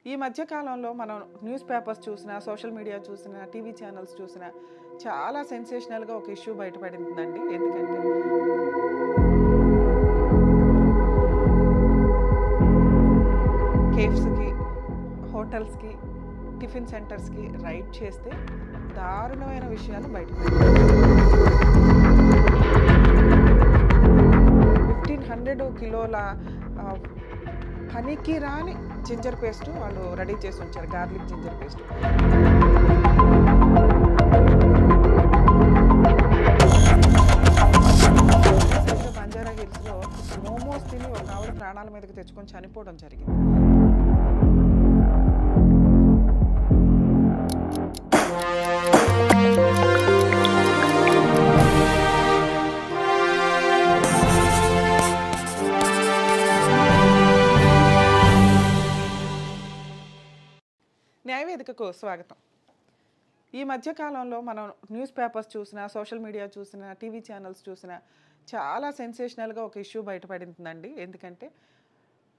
ఈ మధ్య కాలంలో మనం న్యూస్ పేపర్స్ చూసినా, సోషల్ మీడియా చూసినా, టీవీ ఛానల్స్ చూసినా చాలా సెన్సేషనల్‌గా ఒక ఇష్యూ బయటపడిందండి. ఎందుకంటే కేఫ్స్‌కి, హోటల్స్‌కి, టిఫిన్ సెంటర్స్‌కి రైడ్ చేస్తే దారుణమైన విషయాలు బయటపడ్డాయి. 1500 కిలోల ఆహ్, పనికిరాని జింజర్ పేస్ట్ వాళ్ళు రెడీ చేసి ఉంచారు. Garlic ginger paste. రీసెంట్‌గా బంజారా హిల్స్‌లో మోమోస్ తిని ఒక ఆవిడ ప్రాణాల మీదకి తెచ్చుకొని చనిపోవడం జరిగింది. న్యాయవేదికకు స్వాగతం. ఈ మధ్య కాలంలో మనం న్యూస్ పేపర్స్ చూసినా, సోషల్ మీడియా చూసినా, టీవీ ఛానల్స్ చూసినా చాలా సెన్సేషనల్‌గా ఒక ఇష్యూ బయటపడిందండి. ఎందుకంటే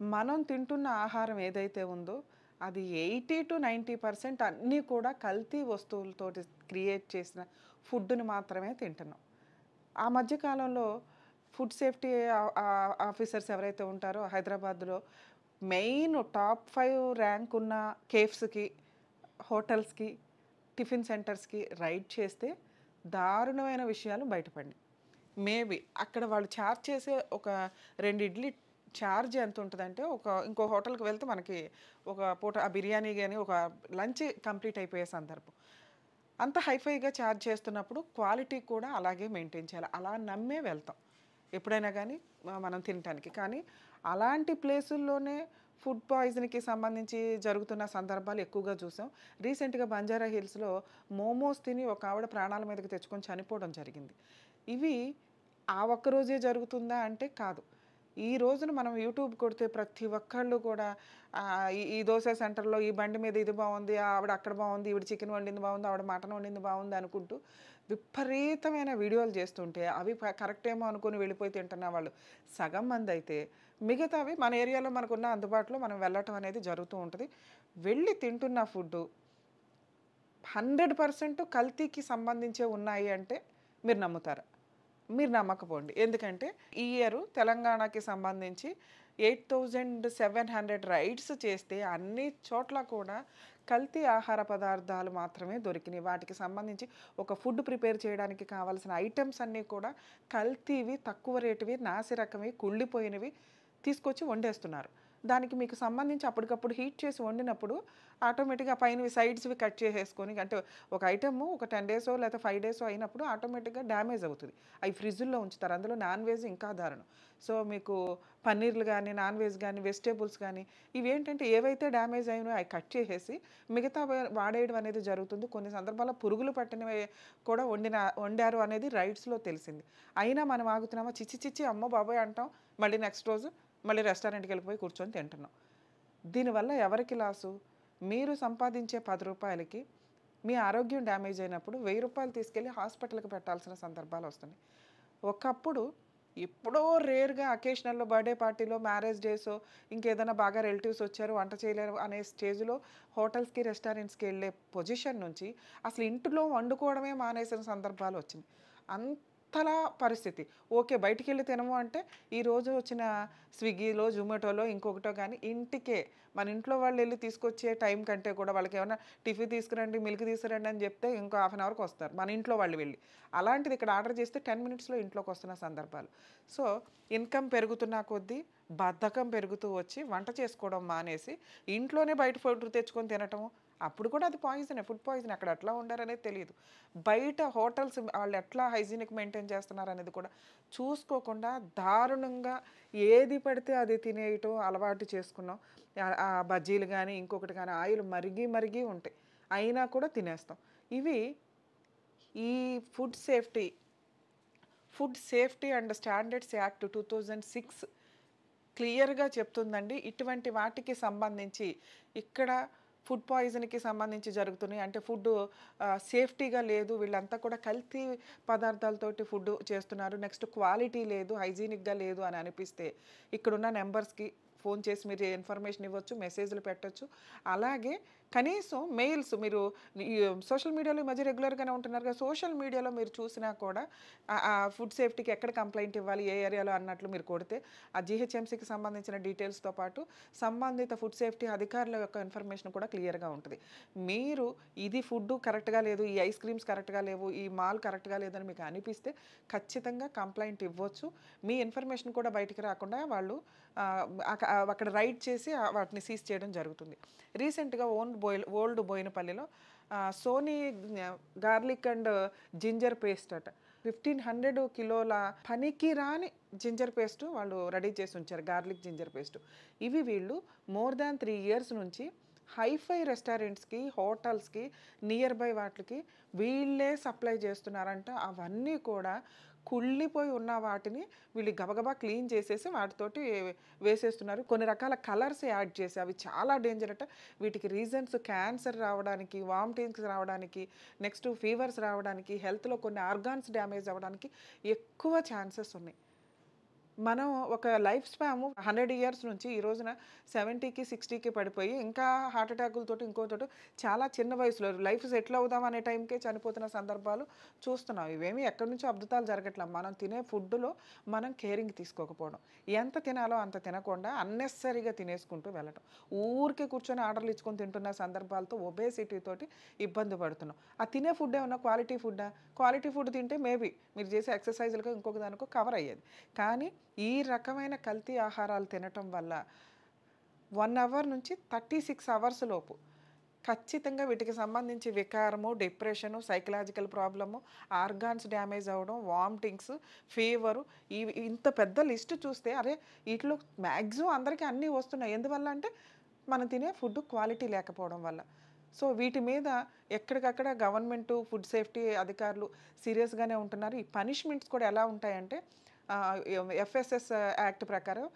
మనం తింటున్న ఆహారం ఏదైతే ఉందో అది 80-90% అన్నీ కూడా కల్తీ వస్తువులతోటి క్రియేట్ చేసిన ఫుడ్‌ని మాత్రమే తింటున్నాం. ఆ మధ్య కాలంలో ఫుడ్ సేఫ్టీ ఆఫీసర్స్ ఎవరైతే ఉంటారో హైదరాబాద్‌లో మెయిన్ టాప్ 5 ర్యాంక్ ఉన్న కేఫ్స్‌కి, హోటల్స్‌కి, టిఫిన్ సెంటర్స్‌కి రైడ్ చేస్తే దారుణమైన విషయాలు బయటపడినాయి. మేబీ అక్కడ వాళ్ళు చార్జ్ చేసే ఒక 2 ఇడ్లీ చార్జ్ ఎంత ఉంటదంటే, ఇంకో హోటల్‌కి వెళ్తే మనకి ఒక పూట ఆ బిర్యానీ గాని, ఒక లంచ్ కంప్లీట్ అయిపోయే సందర్భం. అంత హైఫైగా చార్జ్ చేస్తున్నప్పుడు క్వాలిటీ కూడా అలాగే మెయింటైన్ చేయాలి. అలా నమ్మే వెళ్తాం ఎప్పుడైనా కానీ మనం తినటానికి. కానీ అలాంటి ప్లేసుల్లోనే ఫుడ్ పాయిజన్‌కి సంబంధించి జరుగుతున్న సందర్భాలు ఎక్కువగా చూసాం. రీసెంట్‌గా బంజారా హిల్స్‌లో మోమోస్ తిని ఒక ఆవిడ ప్రాణాల మీదకి తెచ్చుకొని చనిపోవడం జరిగింది. ఇవి ఆ ఒక్క రోజే జరుగుతుందా అంటే కాదు. ఈ రోజున మనం యూట్యూబ్ కొడితే ప్రతి ఒక్కళ్ళు కూడా ఈ దోస సెంటర్‌లో ఈ బండి మీద ఇది బావుంది, ఆవిడ అక్కడ బావుంది, ఈవిడ చికెన్ వండింది బావుంది, ఆవిడ మటన్ వండింది బావుంది అనుకుంటూ విపరీతమైన వీడియోలు చేస్తుంటే అవి కరెక్ట్ ఏమో అనుకుని వెళ్ళిపోయి తింటున్న వాళ్ళు సగం మందైతే, మిగతావి మన ఏరియాలో మనకున్న అందుబాటులో మనం వెళ్ళటం అనేది జరుగుతూ ఉంటది. వెళ్ళి తింటున్న ఫుడ్డు 100% కల్తీకి సంబంధించే ఉన్నాయి అంటే మీరు నమ్ముతారా? మీరు నమ్మకపోండి. ఎందుకంటే ఈ ఇయర్ తెలంగాణకి సంబంధించి 8700 రైడ్స్ చేస్తే అన్ని చోట్ల కూడా కల్తీ ఆహార పదార్థాలు మాత్రమే దొరికినాయి. వాటికి సంబంధించి ఒక ఫుడ్ ప్రిపేర్ చేయడానికి కావాల్సిన ఐటెమ్స్ అన్నీ కూడా కల్తీవి, తక్కువ రేటువి, నాసి రకమే, కుళ్ళిపోయినవి తీసుకొచ్చి వండేస్తున్నారు. దానికి మీకు సంబంధించి అప్పటికప్పుడు హీట్ చేసి వండినప్పుడు ఆటోమేటిక్‌గా పైనవి సైడ్స్‌వి కట్ చేసేసుకొని అంటే ఒక ఐటెము ఒక 10 డేసో లేకపోతే 5 డేసో అయినప్పుడు ఆటోమేటిక్‌గా డ్యామేజ్ అవుతది. అవి ఫ్రిడ్జుల్లో ఉంచుతారు. అందులో నాన్ వెజ్ ఇంకా దారుణం. సో, మీకు పన్నీర్‌లు గానీ, నాన్ వెజ్ గానీ, వెజిటబుల్స్ గానీ ఇవేంటంటే ఏవైతే డ్యామేజ్ అయినాయో అవి కట్ చేసేసి మిగతావి వాడేయడం అనేది జరుగుతుంది. కొన్ని సందర్భాల్లో పురుగులు పట్టినవి కూడా వండారు అనేది రైడ్స్‌లో తెలిసింది. అయినా మనం ఆగుతున్నామా? ఛీ! ఛీ! ఛీ! అమ్మ బాబోయ్! అంటాం. మళ్ళీ నెక్స్ట్ రోజు మళ్ళీ రెస్టారెంట్‌కి వెళ్ళిపోయి కూర్చొని తింటున్నాం. దీనివల్ల ఎవరికి లాసు? మీరు సంపాదించే రూ. 10కి మీ ఆరోగ్యం డ్యామేజ్ అయినప్పుడు రూ. 1000 తీసుకెళ్ళి హాస్పిటల్‌కి పెట్టాల్సిన సందర్భాలు వస్తున్నాయి. ఒకప్పుడు ఎప్పుడో రేర్‌గా అకేషనల్‌లో బర్త్‌డే పార్టీలో, మ్యారేజ్ డేసో, ఇంకేదైనా బాగా రిలేటివ్స్ వచ్చారు, వంట చేయలేరు అనే స్టేజ్‌లో హోటల్స్‌కి, రెస్టారెంట్స్‌కి వెళ్ళే పొజిషన్ నుంచి అసలు ఇంట్లో వండుకోవడమే మానేసిన సందర్భాలు వచ్చినాయి. అంతలా పరిస్థితి. ఓకే. బయటికెళ్ళి తినము అంటే ఈరోజు వచ్చిన స్విగ్గీలో, జొమాటోలో ఇంకొకటో గానీ ఇంటికే మన ఇంట్లో వాళ్ళెళ్లి తీసుకొచ్చే టైం కంటే కూడా వాళ్ళకేమన్నా టిఫిన్ తీసుకురండి, మిల్క్ తీసుకురండి అని చెప్తే ఇంకో హాఫ్ అన్ అవర్‌కి వస్తారు. మన ఇంట్లో వాళ్ళు వెళ్లి. అలాంటిది ఇక్కడ ఆర్డర్ చేస్తే 10 మినిట్స్‌లో ఇంట్లోకొస్తున్న సందర్భాలు. సో, ఇన్‌కమ్ పెరుగుతున్న కొద్దీ బద్ధకం పెరుగుతూ వచ్చి వంట చేసుకోవడం మానేసి ఇంట్లోనే బయట ఫుడ్ తెచ్చుకొని తినటం. అప్పుడు కూడా అది పాయిజనే. Food poison. అక్కడ ఎట్లా వండారనేది తెలీదు. బయట హోటల్స్ వాళ్ళు ఎట్లా హైజీనిక్ మెయింటైన్ చేస్తున్నారనేది కూడా చూసుకోకుండా దారుణంగా ఏది పడితే అది తినేయటం అలవాటు చేసుకున్నాం. ఆ బజ్జీలు గానీ, ఇంకొకటి గానీ ఆయిల్ మరిగి మరిగి ఉంటాయి. అయినా కూడా తినేస్తాం. ఇవి ఈ food safety, food safety and standards act 2006 క్లియర్‌గా చెప్తుందండి. ఇటువంటి వాటికి సంబంధించి ఇక్కడ ఫుడ్ పాయిజన్‌కి సంబంధించి జరుగుతున్నాయి. అంటే ఫుడ్డు సేఫ్టీగా లేదు. వీళ్ళంతా కూడా కల్తీ పదార్థాలతోటి ఫుడ్డు చేస్తున్నారు. నెక్స్ట్ క్వాలిటీ లేదు, హైజీనిక్‌గా లేదు అని అనిపిస్తే ఇక్కడున్న నంబర్స్‌కి ఫోన్ చేసి మీరు ఇన్ఫర్మేషన్ ఇవ్వచ్చు, మెసేజ్‌లు పెట్టొచ్చు. అలాగే కనీసం మెయిల్స్ మీరు ఈ సోషల్ మీడియాలో ఈ మధ్య రెగ్యులర్‌గానే ఉంటున్నారు కదా! సోషల్ మీడియాలో మీరు చూసినా కూడా ఫుడ్ సేఫ్టీకి ఎక్కడ కంప్లెయింట్ ఇవ్వాలి, ఏ ఏరియాలో అన్నట్లు మీరు కొడితే ఆ జీహెచ్ఎంసీకి సంబంధించిన డీటెయిల్స్‌తో పాటు సంబంధిత ఫుడ్ సేఫ్టీ అధికారుల యొక్క ఇన్ఫర్మేషన్ కూడా క్లియర్‌గా ఉంటది. మీరు ఇది ఫుడ్డు కరెక్ట్‌గా లేదు, ఈ ఐస్ క్రీమ్స్ కరెక్ట్‌గా లేవు, ఈ మాల్ కరెక్ట్‌గా లేదని మీకు అనిపిస్తే ఖచ్చితంగా కంప్లెయింట్ ఇవ్వచ్చు. మీ ఇన్ఫర్మేషన్ కూడా బయటికి రాకుండా వాళ్ళు అక్కడ రైడ్ చేసి వాటిని సీజ్ చేయడం జరుగుతుంది. రీసెంట్‌గా ఓల్డ్ బోయినపల్లిలో Sony garlic and ginger paste అట. 1500 కిలోల పనికిరాని జింజర్ పేస్ట్ వాళ్ళు రెడీ చేసి ఉంచారు. Garlic ginger paste. ఇవి వీళ్ళు మోర్ దాన్ 3 ఇయర్స్ నుంచి హైఫై రెస్టారెంట్స్‌కి, హోటల్స్‌కి, నియర్ బై వాటికి వీళ్ళే సప్లై చేస్తున్నారంట. అవన్నీ కూడా కుళ్ళిపోయి ఉన్న వాటిని వీళ్ళు గబగబా క్లీన్ చేసేసి వాటితోటి వేసేస్తున్నారు. కొన్ని రకాల కలర్స్ యాడ్ చేసి అవి చాలా డేంజర్ అట. వీటికి రీజన్స్ క్యాన్సర్ రావడానికి, వామిటింగ్స్ రావడానికి, నెక్స్ట్ ఫీవర్స్ రావడానికి, హెల్త్‌లో కొన్ని ఆర్గాన్స్ డ్యామేజ్ అవ్వడానికి ఎక్కువ ఛాన్సెస్ ఉన్నాయి. మనం ఒక లైఫ్ స్పాన్ 100 ఇయర్స్ నుంచి ఈ రోజున 70కి, 60కి పడిపోయి ఇంకా హార్ట్ అటాకులతోటి ఇంకోతోటి చాలా చిన్న వయసులో లైఫ్ సెటిల్ అవుదాం అనే టైంకే చనిపోతున్న సందర్భాలు చూస్తున్నాం. ఇవేమి ఎక్కడి నుంచో అద్భుతాలు జరగట్లా. మనం తినే ఫుడ్‌లో మనం కేరింగ్ తీసుకోకపోవడం. ఎంత తినాలో అంత తినకుండా అన్నెసెసరీగా తినేసుకుంటూ వెళ్ళటం. ఊరికే కూర్చొని ఆర్డర్‌లు ఇచ్చుకొని తింటున్న సందర్భాలతో ఒబేసిటీ తోటి ఇబ్బంది పడుతున్నాం. ఆ తినే ఫుడ్ ఏమన్నా క్వాలిటీ ఫుడ్డా? క్వాలిటీ ఫుడ్ తింటే మేబీ మీరు చేసే ఎక్సర్‌సైజ్‌లకో ఇంకొక దానికో కవర్ అయ్యేది. కానీ ఈ రకమైన కల్తీ ఆహారాలు తినటం వల్ల 1 అవర్ నుంచి 36 అవర్స్ లోపు ఖచ్చితంగా వీటికి సంబంధించి వికారము, depression, psychological problem, organs damage అవ్వడం, వామిటింగ్స్, ఫీవరు ఇవి ఇంత పెద్ద లిస్ట్ చూస్తే అరే! ఈటిలో మాక్సిమం అందరికీ అన్నీ వస్తున్నాయి. ఎందువల్ల అంటే మనం తినే ఫుడ్ క్వాలిటీ లేకపోవడం వల్ల. సో, వీటి మీద ఎక్కడికక్కడ గవర్నమెంటు, ఫుడ్ సేఫ్టీ అధికారులు సీరియస్‌గానే ఉంటున్నారు. ఈ పనిష్మెంట్స్ కూడా ఎలా ఉంటాయంటే ఎఫ్ఎస్ఎస్ యాక్ట్ ప్రకారం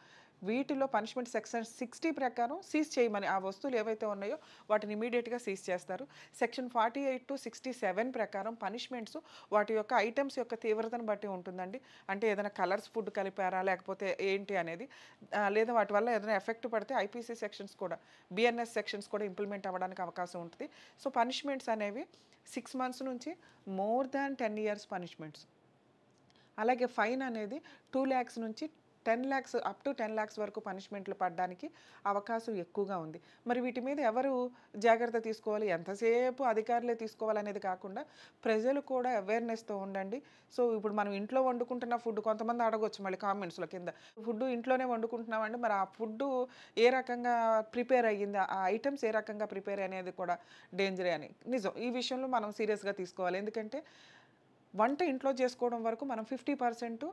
వీటిలో పనిష్మెంట్ సెక్షన్ 60 ప్రకారం సీజ్ చేయమని ఆ వస్తువులు ఏవైతే ఉన్నాయో వాటిని ఇమ్మీడియేట్‌గా సీజ్ చేస్తారు. సెక్షన్ 48-67 ప్రకారం పనిష్మెంట్స్ వాటి యొక్క ఐటెమ్స్ యొక్క తీవ్రతను బట్టి ఉంటుందండి. అంటే ఏదైనా కలర్స్ ఫుడ్ కలిపారా? లేకపోతే ఏంటి అనేది. లేదా వాటి వల్ల ఏదైనా ఎఫెక్ట్ పడితే ఐపీసీ సెక్షన్స్ కూడా, బిఎన్ఎస్ సెక్షన్స్ కూడా ఇంప్లిమెంట్ అవ్వడానికి అవకాశం ఉంటది. సో, పనిష్మెంట్స్ అనేవి 6 మంత్స్ నుంచి మోర్ దాన్ 10 ఇయర్స్ పనిష్మెంట్స్. అలాగే ఫైన్ అనేది 2,00,000 నుంచి 10,00,000 అప్ టు 10,00,000 వరకు పనిష్మెంట్లు పడడానికి అవకాశం ఎక్కువగా ఉంది. మరి వీటి మీద ఎవరు జాగ్రత్త తీసుకోవాలి? ఎంతసేపు అధికారులే తీసుకోవాలనేది కాకుండా ప్రజలు కూడా అవేర్‌నెస్‌తో ఉండండి. సో, ఇప్పుడు మనం ఇంట్లో వండుకుంటున్న ఫుడ్ కొంతమంది అడగొచ్చు మళ్ళీ కామెంట్స్‌లో కింద. ఫుడ్డు ఇంట్లోనే వండుకుంటున్నామండి. మరి ఆ ఫుడ్డు ఏ రకంగా ప్రిపేర్ అయ్యింది? ఆ ఐటెమ్స్ ఏ రకంగా ప్రిపేర్ అనేది కూడా డేంజరే అని. నిజం. ఈ విషయంలో మనం సీరియస్‌గా తీసుకోవాలి. ఎందుకంటే వంట ఇంట్లో చేసుకోవడం వరకు మనం 50%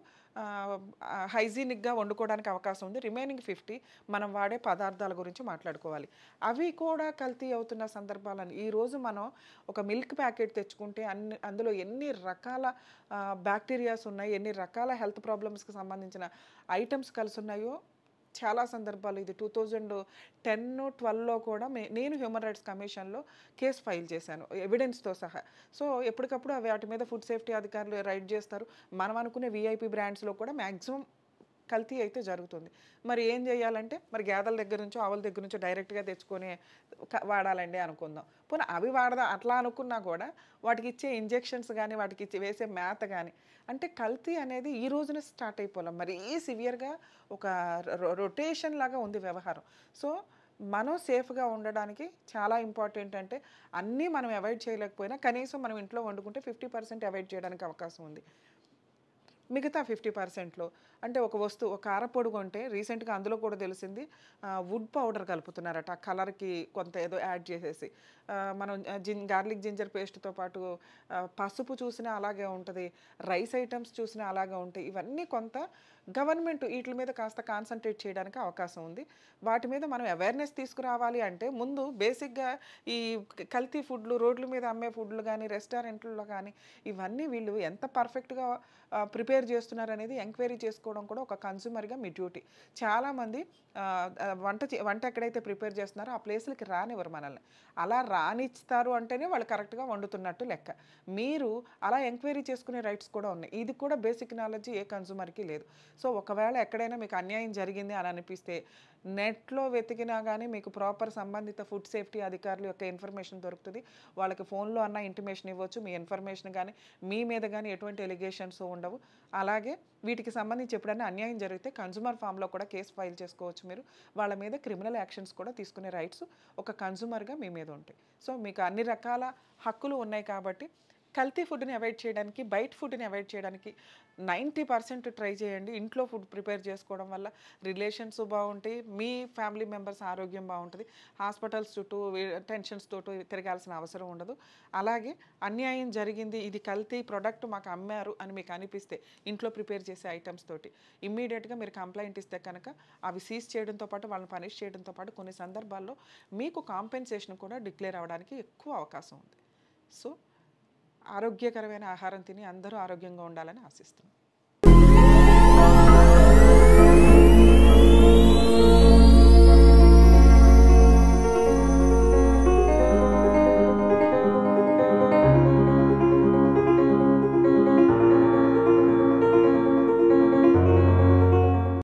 హైజీనిక్‌గా వండుకోవడానికి అవకాశం ఉంది. రిమైనింగ్ 50 మనం వాడే పదార్థాల గురించి మాట్లాడుకోవాలి. అవి కూడా కల్తీ అవుతున్న సందర్భాలను ఈరోజు మనం ఒక మిల్క్ ప్యాకెట్ తెచ్చుకుంటే అందులో ఎన్ని రకాల బ్యాక్టీరియాస్ ఉన్నాయి, ఎన్ని రకాల హెల్త్ ప్రాబ్లమ్స్‌కి సంబంధించిన ఐటెమ్స్ కలిసున్నాయో చాలా సందర్భాలు ఇది 2010, 12లో కూడా నేను హ్యూమన్ రైట్స్ కమిషన్‌లో కేస్ ఫైల్ చేశాను. ఎవిడెన్స్‌తో సహా. సో, ఎప్పటికప్పుడు వాటి మీద ఫుడ్ సేఫ్టీ అధికారులు రైడ్ చేస్తారు. మనం అనుకునే వీఐపీ బ్రాండ్స్‌లో కూడా మాక్సిమం కల్తీ అయితే జరుగుతుంది. మరి ఏం చేయాలంటే మరి గేదెల దగ్గర నుంచో, ఆవుల దగ్గర నుంచో డైరెక్ట్‌గా తెచ్చుకొని వాడాలండి అనుకుందాం. పోనీ అవి వాడదాం అట్లా అనుకున్నా కూడా వాటికిచ్చే ఇంజెక్షన్స్ గానీ, వాటికిచ్చి వేసే మేత గానీ అంటే కల్తీ అనేది ఈ రోజున స్టార్ట్ అయిపోలా. మరీ సివియర్‌గా ఒక రొటేషన్ లాగా ఉంది వ్యవహారం. సో, మనం సేఫ్‌గా ఉండడానికి చాలా ఇంపార్టెంట్ అంటే అన్నీ మనం అవాయిడ్ చేయలేకపోయినా కనీసం మనం ఇంట్లో వండుకుంటే 50% అవాయిడ్ చేయడానికి అవకాశం ఉంది. మిగతా 50%లో అంటే ఒక వస్తువు ఒక కారపొడి కొంటే రీసెంట్‌గా అందులో కూడా తెలిసింది వుడ్ పౌడర్ కలుపుతున్నారట. ఆ కలర్‌కి కొంత ఏదో యాడ్ చేసేసి. మనం గార్లిక్ జింజర్ పేస్ట్‌తో పాటు పసుపు చూసినా అలాగే ఉంటది. రైస్ ఐటెమ్స్ చూసినా అలాగే ఉంటాయి. ఇవన్నీ కొంత గవర్నమెంట్ ఈట్ల మీద కాస్త కాన్సంట్రేట్ చేయడానికి అవకాశం ఉంది. వాటి మీద మనం అవేర్‌నెస్ తీసుకురావాలి అంటే ముందు బేసిక్‌గా ఈ కల్తీ ఫుడ్‌లు రోడ్ల మీద అమ్మే ఫుడ్‌లు గానీ, రెస్టారెంట్‌లలో గానీ ఇవన్నీ వీళ్ళు ఎంత పర్ఫెక్ట్‌గా ప్రిపేర్ చేస్తున్నారనేది ఎంక్వైరీ చేసుకోవడం కూడా ఒక కన్స్యూమర్‌గా మీ డ్యూటీ. చాలామంది వంట ఎక్కడైతే ప్రిపేర్ చేస్తున్నారో ఆ ప్లేస్‌లకి రానివ్వరు మనల్ని. అలా రానిస్తారు అంటేనే వాళ్ళు కరెక్ట్‌గా వండుతున్నట్టు లెక్క. మీరు అలా ఎంక్వైరీ చేసుకునే రైట్స్ కూడా ఉన్నాయి. ఇది కూడా బేసిక్ నాలెడ్జ్ ఏ కన్స్యూమర్‌కి లేదు. సో ఒకవేళ ఎక్కడైనా మీకు అన్యాయం జరిగింది అని అనిపిస్తే నెట్‌లో వెతికినా గానీ మీకు ప్రాపర్ సంబంధిత ఫుడ్ సేఫ్టీ అధికారుల యొక్క ఇన్ఫర్మేషన్ దొరుకుతది. వాళ్ళకి ఫోన్‌లో అన్నా ఇంటిమేషన్ ఇవ్వచ్చు. మీ ఇన్ఫర్మేషన్ గానీ, మీ మీద గానీ ఎటువంటి ఎలిగేషన్స్ ఉండవు. అలాగే వీటికి సంబంధించి ఎప్పుడైనా అన్యాయం జరిగితే కన్జ్యూమర్ ఫార్మ్‌లో కూడా కేస్ ఫైల్ చేసుకోవచ్చు మీరు. వాళ్ళ మీద క్రిమినల్ యాక్షన్స్ కూడా తీసుకునే రైట్స్ ఒక కన్జ్యూమర్‌గా మీ మీద ఉంటాయి. సో మీకు అన్ని రకాల హక్కులు ఉన్నాయి కాబట్టి కల్తీ ఫుడ్‌ని అవాయిడ్ చేయడానికి, బయట ఫుడ్‌ని అవాయిడ్ చేయడానికి 90% ట్రై చేయండి. ఇంట్లో ఫుడ్ ప్రిపేర్ చేసుకోవడం వల్ల రిలేషన్స్ బావుంటాయి. మీ ఫ్యామిలీ మెంబర్స్ ఆరోగ్యం బావుంటది. హాస్పిటల్స్ చుట్టూ టెన్షన్స్ తోటి తిరగాల్సిన అవసరం ఉండదు. అలాగే అన్యాయం జరిగింది, ఇది కల్తీ ప్రొడక్ట్ మాకు అమ్మారు అని మీకు అనిపిస్తే ఇంట్లో ప్రిపేర్ చేసే ఐటెమ్స్ తోటి ఇమ్మీడియేట్‌గా మీరు కంప్లెయింట్ ఇస్తే కనుక అవి సీజ్ చేయడంతో పాటు వాళ్ళని పనిష్ చేయడంతో పాటు కొన్ని సందర్భాల్లో మీకు కాంపెన్సేషన్ కూడా డిక్లేర్ అవ్వడానికి ఎక్కువ అవకాశం ఉంది. సో ఆరోగ్యకరమైన ఆహారం తిని అందరూ ఆరోగ్యంగా ఉండాలని ఆశిస్తున్నాను.